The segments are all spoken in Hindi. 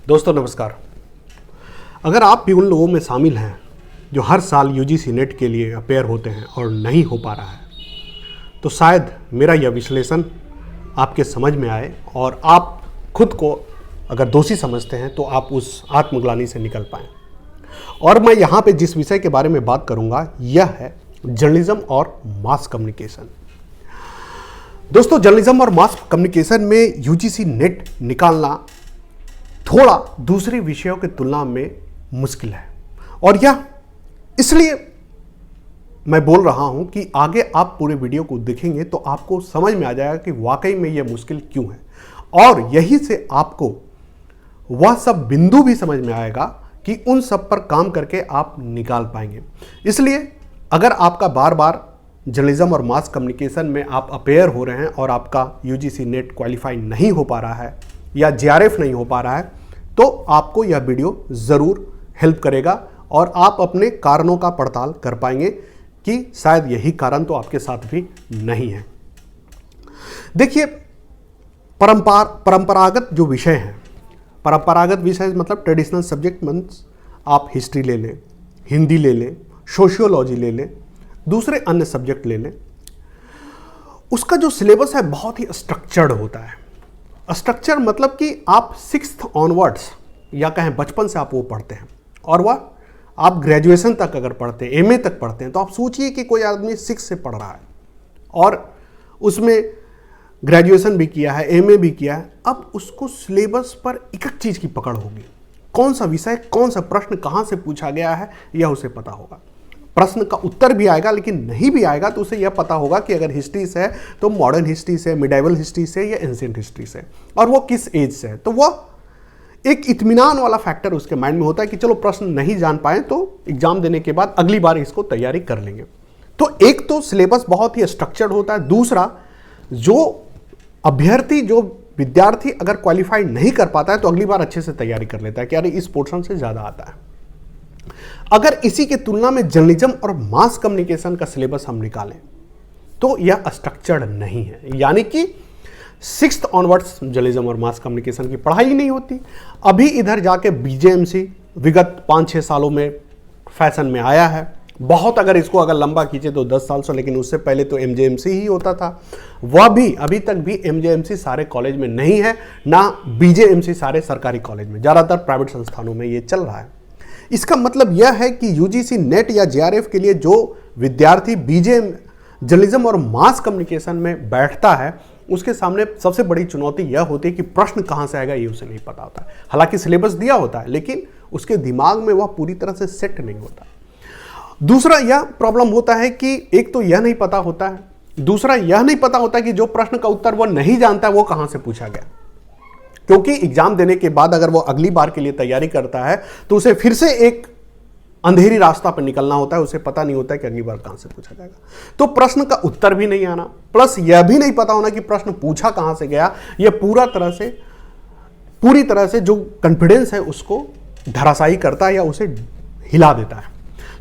दोस्तों नमस्कार। अगर आप भी उन लोगों में शामिल हैं जो हर साल यूजीसी नेट के लिए अपेयर होते हैं और नहीं हो पा रहा है, तो शायद मेरा यह विश्लेषण आपके समझ में आए और आप खुद को अगर दोषी समझते हैं तो आप उस आत्मग्लानि से निकल पाएं। और मैं यहाँ पे जिस विषय के बारे में बात करूँगा यह है जर्नलिज्म और मास कम्युनिकेशन। दोस्तों, जर्नलिज्म और मास कम्युनिकेशन में यूजीसी नेट निकालना थोड़ा दूसरे विषयों की तुलना में मुश्किल है, और यह इसलिए मैं बोल रहा हूं कि आगे आप पूरे वीडियो को देखेंगे तो आपको समझ में आ जाएगा कि वाकई में यह मुश्किल क्यों है, और यही से आपको वह सब बिंदु भी समझ में आएगा कि उन सब पर काम करके आप निकाल पाएंगे। इसलिए अगर आपका बार बार जर्नलिज्म और मास कम्युनिकेशन में आप अपेयर हो रहे हैं और आपका यूजीसी नेट क्वालिफाई नहीं हो पा रहा है या जेआरएफ नहीं हो पा रहा है, तो आपको यह वीडियो ज़रूर हेल्प करेगा और आप अपने कारणों का पड़ताल कर पाएंगे कि शायद यही कारण तो आपके साथ भी नहीं है। देखिए, परंपरागत जो विषय हैं, परंपरागत विषय मतलब ट्रेडिशनल सब्जेक्ट मीन्स आप हिस्ट्री ले लें, हिंदी ले लें, सोशियोलॉजी ले लें, दूसरे अन्य सब्जेक्ट ले लें, उसका जो सिलेबस है बहुत ही स्ट्रक्चर्ड होता है। स्ट्रक्चर मतलब कि आप 6th ऑनवर्ड्स या कहें बचपन से आप वो पढ़ते हैं, और वह आप ग्रेजुएशन तक अगर पढ़ते हैं, एमए तक पढ़ते हैं, तो आप सोचिए कि कोई आदमी 6 से पढ़ रहा है और उसमें ग्रेजुएशन भी किया है, एमए भी किया है। अब उसको सिलेबस पर एक एक चीज़ की पकड़ होगी, कौन सा विषय, कौन सा प्रश्न कहाँ से पूछा गया है यह उसे पता होगा। प्रश्न का उत्तर भी आएगा, लेकिन नहीं भी आएगा तो उसे यह पता होगा कि अगर हिस्ट्री से है तो मॉडर्न हिस्ट्री से, मिडाइवल हिस्ट्री से या एंशिएंट हिस्ट्री से, और वो किस एज से है। तो वह एक इत्मीनान वाला फैक्टर उसके माइंड में होता है कि चलो प्रश्न नहीं जान पाए तो एग्जाम देने के बाद अगली बार इसको तैयारी कर लेंगे। तो एक तो सिलेबस बहुत ही स्ट्रक्चर्ड होता है, दूसरा जो अभ्यर्थी, जो विद्यार्थी अगर क्वालिफाई नहीं कर पाता है तो अगली बार अच्छे से तैयारी कर लेता है कि अरे इस पोर्शन से ज़्यादा आता है। अगर इसी के तुलना में जर्नलिज्म और मास कम्युनिकेशन का सिलेबस हम निकालें तो यह स्ट्रक्चर्ड नहीं है, यानी कि 6th ऑनवर्ड्स जर्नलिज्म और मास कम्युनिकेशन की पढ़ाई नहीं होती। अभी इधर जाके बीजेएमसी विगत 5-6 सालों में फैशन में आया है। बहुत अगर इसको अगर लंबा खींचे तो 10 साल से, लेकिन उससे पहले तो एमजेएमसी ही होता था। वह भी अभी तक भी एमजेएमसी सारे कॉलेज में नहीं है, ना बीजेएमसी सारे सरकारी कॉलेज में, ज़्यादातर प्राइवेट संस्थानों में ये चल रहा है। इसका मतलब यह है कि यूजीसी नेट या जेआरएफ के लिए जो विद्यार्थी बीजेएम जर्नलिज्म और मास कम्युनिकेशन में बैठता है उसके सामने सबसे बड़ी चुनौती यह होती है कि प्रश्न कहाँ से आएगा ये उसे नहीं पता होता है। हालांकि सिलेबस दिया होता है, लेकिन उसके दिमाग में वह पूरी तरह से सेट नहीं होता। दूसरा यह प्रॉब्लम होता है कि एक तो यह नहीं पता होता है, दूसरा यह नहीं पता होता कि जो प्रश्न का उत्तर वह नहीं जानता वो कहाँ से पूछा गया, क्योंकि एग्जाम देने के बाद अगर वो अगली बार के लिए तैयारी करता है तो उसे फिर से एक अंधेरी रास्ता पर निकलना होता है। उसे पता नहीं होता है कि अगली बार कहां से पूछा जाएगा, तो प्रश्न का उत्तर भी नहीं आना, प्लस यह भी नहीं पता होना कि प्रश्न पूछा कहां से गया। यह पूरी तरह से जो कॉन्फिडेंस है उसको धराशायी करता है या उसे हिला देता है।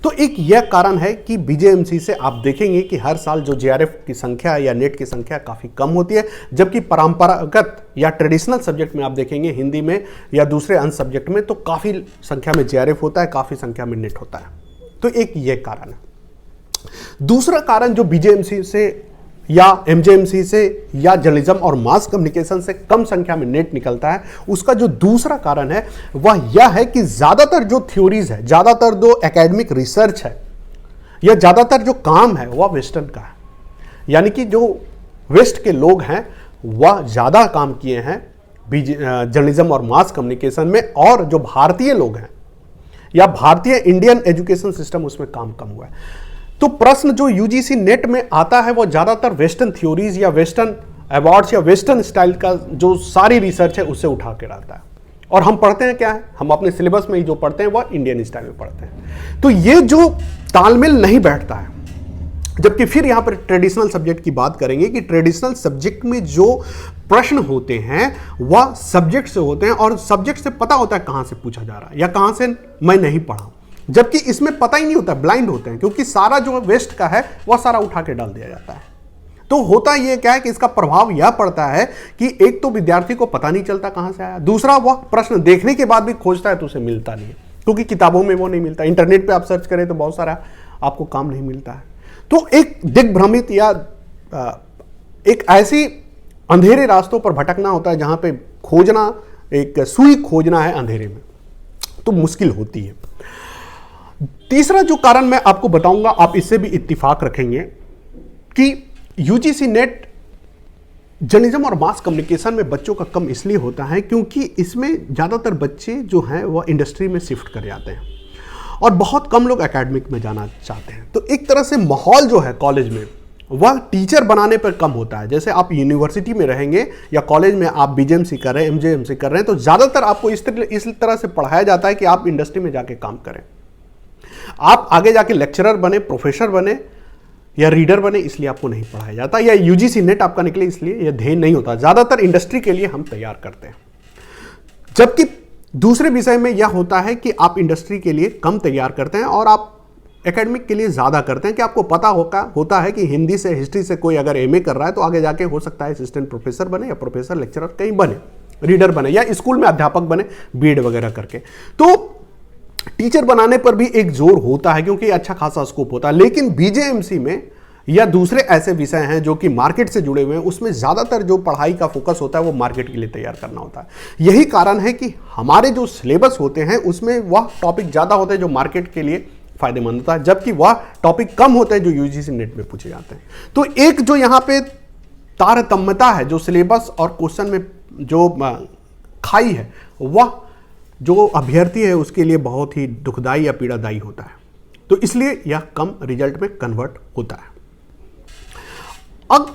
तो एक यह कारण है कि बीजेएमसी से आप देखेंगे कि हर साल जो जेआरएफ की संख्या या नेट की संख्या काफ़ी कम होती है, जबकि परंपरागत या ट्रेडिशनल सब्जेक्ट में आप देखेंगे हिंदी में या दूसरे अन्य सब्जेक्ट में तो काफ़ी संख्या में जेआरएफ होता है, काफ़ी संख्या में नेट होता है। तो एक ये कारण है। दूसरा कारण जो बीजेएमसी से या एमजेएमसी से या जर्नलिज्म और मास कम्युनिकेशन से कम संख्या में नेट निकलता है, उसका जो दूसरा कारण है वह यह है कि ज़्यादातर जो थ्योरीज है, ज़्यादातर जो एकेडमिक रिसर्च है या ज़्यादातर जो काम है वह वेस्टर्न का है। यानी कि जो वेस्ट के लोग हैं वह ज़्यादा काम किए हैं जर्नलिज्म और मास कम्युनिकेशन में, और जो भारतीय लोग हैं या भारतीय इंडियन एजुकेशन सिस्टम उसमें काम कम हुआ है। तो प्रश्न जो यूजीसी नेट में आता है वो ज़्यादातर वेस्टर्न थ्योरीज या वेस्टर्न अवार्ड्स या वेस्टर्न स्टाइल का जो सारी रिसर्च है उससे उठा के आता है, और हम पढ़ते हैं क्या है, हम अपने सिलेबस में ही जो पढ़ते हैं वह इंडियन स्टाइल में पढ़ते हैं। तो ये जो तालमेल नहीं बैठता है। जबकि फिर यहाँ पर ट्रेडिशनल सब्जेक्ट की बात करेंगे कि ट्रेडिशनल सब्जेक्ट में जो प्रश्न होते हैं वह सब्जेक्ट से होते हैं, और सब्जेक्ट से पता होता है कहाँ से पूछा जा रहा है या कहाँ से मैं नहीं पढ़ा, जबकि इसमें पता ही नहीं होता, ब्लाइंड होते हैं, क्योंकि सारा जो वेस्ट का है वह सारा उठा के डाल दिया जाता है। तो होता ये क्या है कि इसका प्रभाव यह पड़ता है कि एक तो विद्यार्थी को पता नहीं चलता कहां से आया, दूसरा वह प्रश्न देखने के बाद भी खोजता है तो उसे मिलता नहीं है, क्योंकि किताबों में वो नहीं मिलता। इंटरनेट पे आप सर्च करें तो बहुत सारा आपको काम नहीं मिलता है। तो एक दिग्भ्रमित या एक ऐसी अंधेरे रास्तों पर भटकना होता है जहां पे खोजना, एक सुई खोजना है अंधेरे में, तो मुश्किल होती है। तीसरा जो कारण मैं आपको बताऊंगा, आप इससे भी इत्तिफाक रखेंगे कि यूजीसी नेट जर्नलिज्म और मास कम्युनिकेशन में बच्चों का कम इसलिए होता है क्योंकि इसमें ज़्यादातर बच्चे जो हैं वह इंडस्ट्री में शिफ्ट कर जाते हैं और बहुत कम लोग एकेडमिक में जाना चाहते हैं। तो एक तरह से माहौल जो है कॉलेज में वह टीचर बनाने पर कम होता है। जैसे आप यूनिवर्सिटी में रहेंगे या कॉलेज में आप बीजेएमसी कर रहे हैं, एमजेएमसी कर रहे हैं, तो ज़्यादातर आपको इस तरह से पढ़ाया जाता है कि आप इंडस्ट्री में जाके काम करें, आप आगे जाके लेक्चरर बने, प्रोफेसर बने या रीडर बने, इसलिए आपको नहीं पढ़ाया जाता, या यूजीसी नेट आपका निकले इसलिए यह ध्येय नहीं होता। ज़्यादातर इंडस्ट्री के लिए हम तैयार करते हैं, जबकि दूसरे विषय में यह होता है कि आप इंडस्ट्री के लिए कम तैयार करते हैं और आप एकेडमिक के लिए ज़्यादा करते हैं कि आपको पता होता है कि हिंदी से, हिस्ट्री से कोई अगर एमए कर रहा है तो आगे जाके हो सकता है असिस्टेंट प्रोफेसर बने या प्रोफेसर लेक्चरर कहीं बने, रीडर बने या स्कूल में अध्यापक बने बीएड वगैरह करके। तो टीचर बनाने पर भी एक जोर होता है क्योंकि अच्छा खासा स्कोप होता है। लेकिन बीजेएमसी में या दूसरे ऐसे विषय हैं जो कि मार्केट से जुड़े हुए हैं, उसमें ज़्यादातर जो पढ़ाई का फोकस होता है वो मार्केट के लिए तैयार करना होता है। यही कारण है कि हमारे जो सिलेबस होते हैं उसमें वह टॉपिक ज़्यादा होते हैं जो मार्केट के लिए फायदेमंद होता है, जबकि वह टॉपिक कम होते हैं जो यूजीसी नेट में पूछे जाते हैं। तो एक जो यहाँ पे तारतम्यता है, जो सिलेबस और क्वेश्चन में जो खाई है, वह जो अभ्यर्थी है उसके लिए बहुत ही दुखदाई या पीड़ादायी होता है। तो इसलिए यह कम रिजल्ट में कन्वर्ट होता है। अब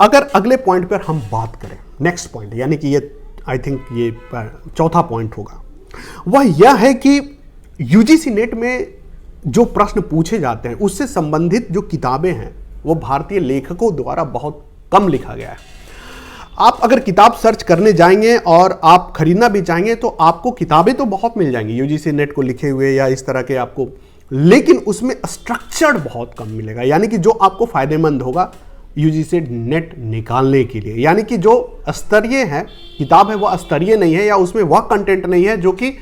अगर अगले पॉइंट पर हम बात करें, नेक्स्ट पॉइंट, यानी कि ये आई थिंक ये चौथा पॉइंट होगा, वह यह है कि यूजीसी नेट में जो प्रश्न पूछे जाते हैं उससे संबंधित जो किताबें हैं वो भारतीय लेखकों द्वारा बहुत कम लिखा गया है। आप अगर किताब सर्च करने जाएंगे और आप खरीदना भी चाहेंगे तो आपको किताबें तो बहुत मिल जाएंगी यूजीसी नेट को लिखे हुए या इस तरह के आपको, लेकिन उसमें स्ट्रक्चर्ड बहुत कम मिलेगा, यानी कि जो आपको फायदेमंद होगा यूजीसी नेट निकालने के लिए। यानी कि जो स्तरीय है किताब है वह स्तरीय नहीं है, या उसमें वह कंटेंट नहीं है जो कि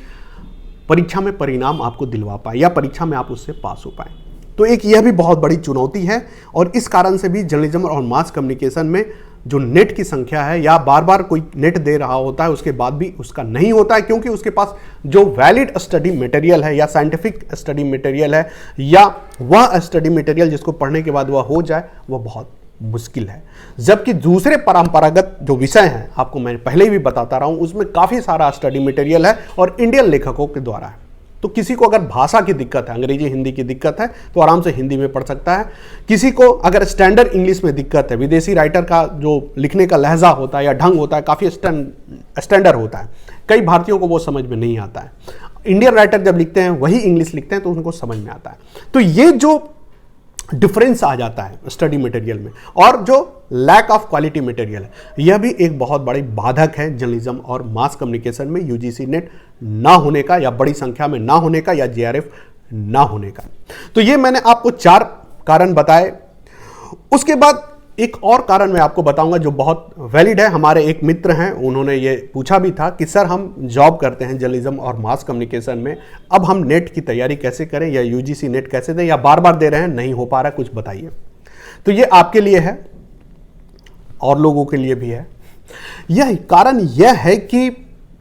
परीक्षा में परिणाम आपको दिलवा पाए या परीक्षा में आप उससे पास हो पाए। तो एक यह भी बहुत बड़ी चुनौती है और इस कारण से भी जर्नलिज्म और मास कम्युनिकेशन में जो नेट की संख्या है, या बार बार कोई नेट दे रहा होता है उसके बाद भी उसका नहीं होता है, क्योंकि उसके पास जो वैलिड स्टडी मटेरियल है या साइंटिफिक स्टडी मटेरियल है या वह स्टडी मटेरियल जिसको पढ़ने के बाद वह हो जाए, वह बहुत मुश्किल है। जबकि दूसरे परंपरागत जो विषय हैं, आपको मैं पहले भी बताता रहा हूं, उसमें काफ़ी सारा स्टडी मटेरियल है और इंडियन लेखकों के द्वारा है। तो किसी को अगर भाषा की दिक्कत है, अंग्रेजी हिंदी की दिक्कत है, तो आराम से हिंदी में पढ़ सकता है। किसी को अगर स्टैंडर्ड इंग्लिश में दिक्कत है, विदेशी राइटर का जो लिखने का लहजा होता है या ढंग होता है काफ़ी स्टैंडर्ड होता है, कई भारतीयों को वो समझ में नहीं आता है। इंडियन राइटर जब लिखते हैं वही इंग्लिश लिखते हैं तो उनको समझ में आता है। तो ये जो डिफरेंस आ जाता है स्टडी मटेरियल में और जो लैक ऑफ क्वालिटी मटेरियल है, यह भी एक बहुत बड़ी बाधक है जर्नलिज्म और मास कम्युनिकेशन में यूजीसी नेट ना होने का, या बड़ी संख्या में ना होने का, या जेआरएफ ना होने का। तो ये मैंने आपको 4 कारण बताए। उसके बाद एक और कारण मैं आपको बताऊंगा जो बहुत वैलिड है। हमारे एक मित्र हैं, उन्होंने ये पूछा भी था कि सर हम जॉब करते हैं जर्नलिज्म और मास कम्युनिकेशन में, अब हम नेट की तैयारी कैसे करें, या यूजीसी नेट कैसे दें, या बार बार दे रहे हैं नहीं हो पा रहा, कुछ बताइए। तो ये आपके लिए है और लोगों के लिए भी है। यह कारण यह है कि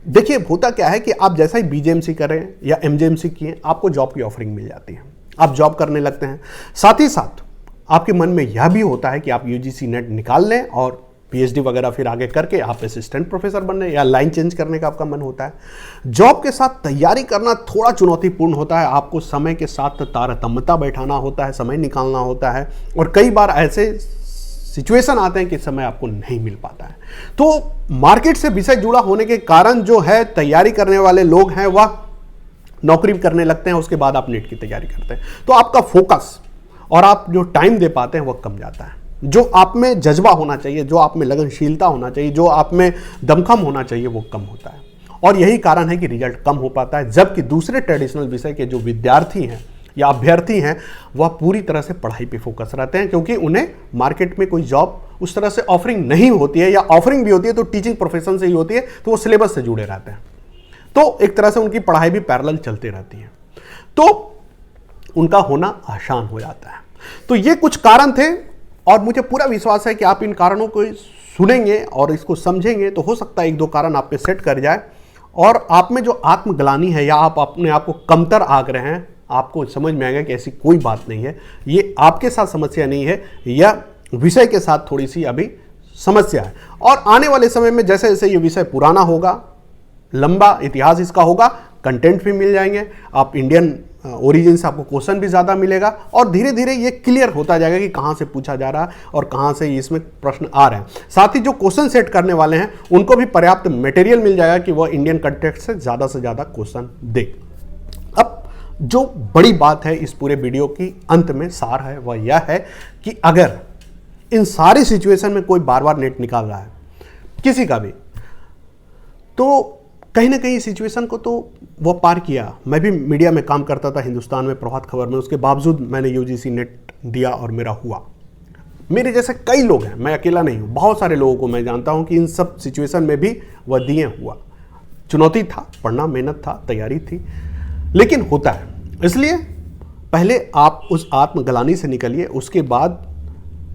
देखिए होता क्या है कि आप जैसा ही बीजेएमसी करें या एमजेएमसी किए, आपको जॉब की ऑफरिंग मिल जाती है, आप जॉब करने लगते हैं। साथ ही साथ आपके मन में यह भी होता है कि आप यूजीसी नेट निकाल लें और पीएचडी वगैरह फिर आगे करके आप असिस्टेंट प्रोफेसर बनने या लाइन चेंज करने का आपका मन होता है। जॉब के साथ तैयारी करना थोड़ा चुनौतीपूर्ण होता है, आपको समय के साथ तारतम्यता बैठाना होता है, समय निकालना होता है, और कई बार ऐसे सिचुएशन आते हैं कि समय आपको नहीं मिल पाता है। तो मार्केट से विषय जुड़ा होने के कारण जो है तैयारी करने वाले लोग हैं वह नौकरी करने लगते हैं, उसके बाद आप नेट की तैयारी करते हैं, तो आपका फोकस और आप जो टाइम दे पाते हैं वह कम जाता है। जो आप में जज्बा होना चाहिए, जो आप में लगनशीलता होना चाहिए, जो आप में दमखम होना चाहिए, वो कम होता है, और यही कारण है कि रिजल्ट कम हो पाता है। जबकि दूसरे ट्रेडिशनल विषय के जो विद्यार्थी हैं या अभ्यर्थी हैं वह पूरी तरह से पढ़ाई पे फोकस रहते हैं, क्योंकि उन्हें मार्केट में कोई जॉब उस तरह से ऑफरिंग नहीं होती है, या ऑफरिंग भी होती है तो टीचिंग प्रोफेशन से ही होती है, तो वो सिलेबस से जुड़े रहते हैं। तो एक तरह से उनकी पढ़ाई भी पैरेलल चलती रहती है, तो उनका होना आसान हो जाता है। तो ये कुछ कारण थे, और मुझे पूरा विश्वास है कि आप इन कारणों को सुनेंगे और इसको समझेंगे तो हो सकता है 1-2 कारण आप पे सेट कर जाए, और आप में जो आत्मग्लानि है या आप अपने आप को कमतर आंक रहे हैं, आपको समझ में आएगा कि ऐसी कोई बात नहीं है, ये आपके साथ समस्या नहीं है, यह विषय के साथ थोड़ी सी अभी समस्या है। और आने वाले समय में जैसे जैसे ये विषय पुराना होगा, लंबा इतिहास इसका होगा, कंटेंट भी मिल जाएंगे, आप इंडियन ओरिजिन से आपको क्वेश्चन भी ज़्यादा मिलेगा, और धीरे धीरे ये क्लियर होता जाएगा कि कहाँ से पूछा जा रहा है और कहाँ से इसमें प्रश्न आ रहे हैं। साथ ही जो क्वेश्चन सेट करने वाले हैं उनको भी पर्याप्त मटेरियल मिल जाएगा कि वह इंडियन कंटेक्स्ट से ज़्यादा क्वेश्चन दे। अब जो बड़ी बात है इस पूरे वीडियो की अंत में सार है वह यह है कि अगर इन सारी सिचुएशन में कोई बार बार नेट निकाल रहा है किसी का भी, तो कहीं ना कहीं सिचुएशन को तो वो पार किया। मैं भी मीडिया में काम करता था हिंदुस्तान में, प्रभात खबर में, उसके बावजूद मैंने यूजीसी नेट दिया और मेरा हुआ। मेरे जैसे कई लोग हैं, मैं अकेला नहीं हूँ, बहुत सारे लोगों को मैं जानता हूँ कि इन सब सिचुएशन में भी वह दिए हुआ। चुनौती था, पढ़ना, मेहनत था, तैयारी थी, लेकिन होता है। इसलिए पहले आप उस आत्मग्लानि से निकलिए, उसके बाद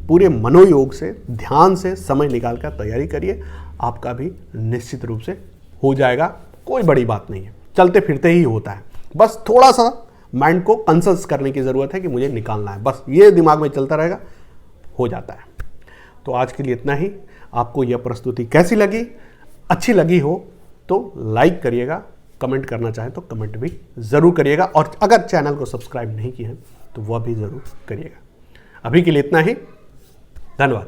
पूरे मनोयोग से, ध्यान से समय निकाल कर तैयारी करिए, आपका भी निश्चित रूप से हो जाएगा। कोई बड़ी बात नहीं है, चलते फिरते ही होता है, बस थोड़ा सा माइंड को कंसल्ट करने की ज़रूरत है कि मुझे निकालना है, बस ये दिमाग में चलता रहेगा, हो जाता है। तो आज के लिए इतना ही। आपको यह प्रस्तुति कैसी लगी? अच्छी लगी हो तो लाइक करिएगा, कमेंट करना चाहे तो कमेंट भी ज़रूर करिएगा, और अगर चैनल को सब्सक्राइब नहीं किया है तो वह भी ज़रूर करिएगा। अभी के लिए इतना ही, धन्यवाद।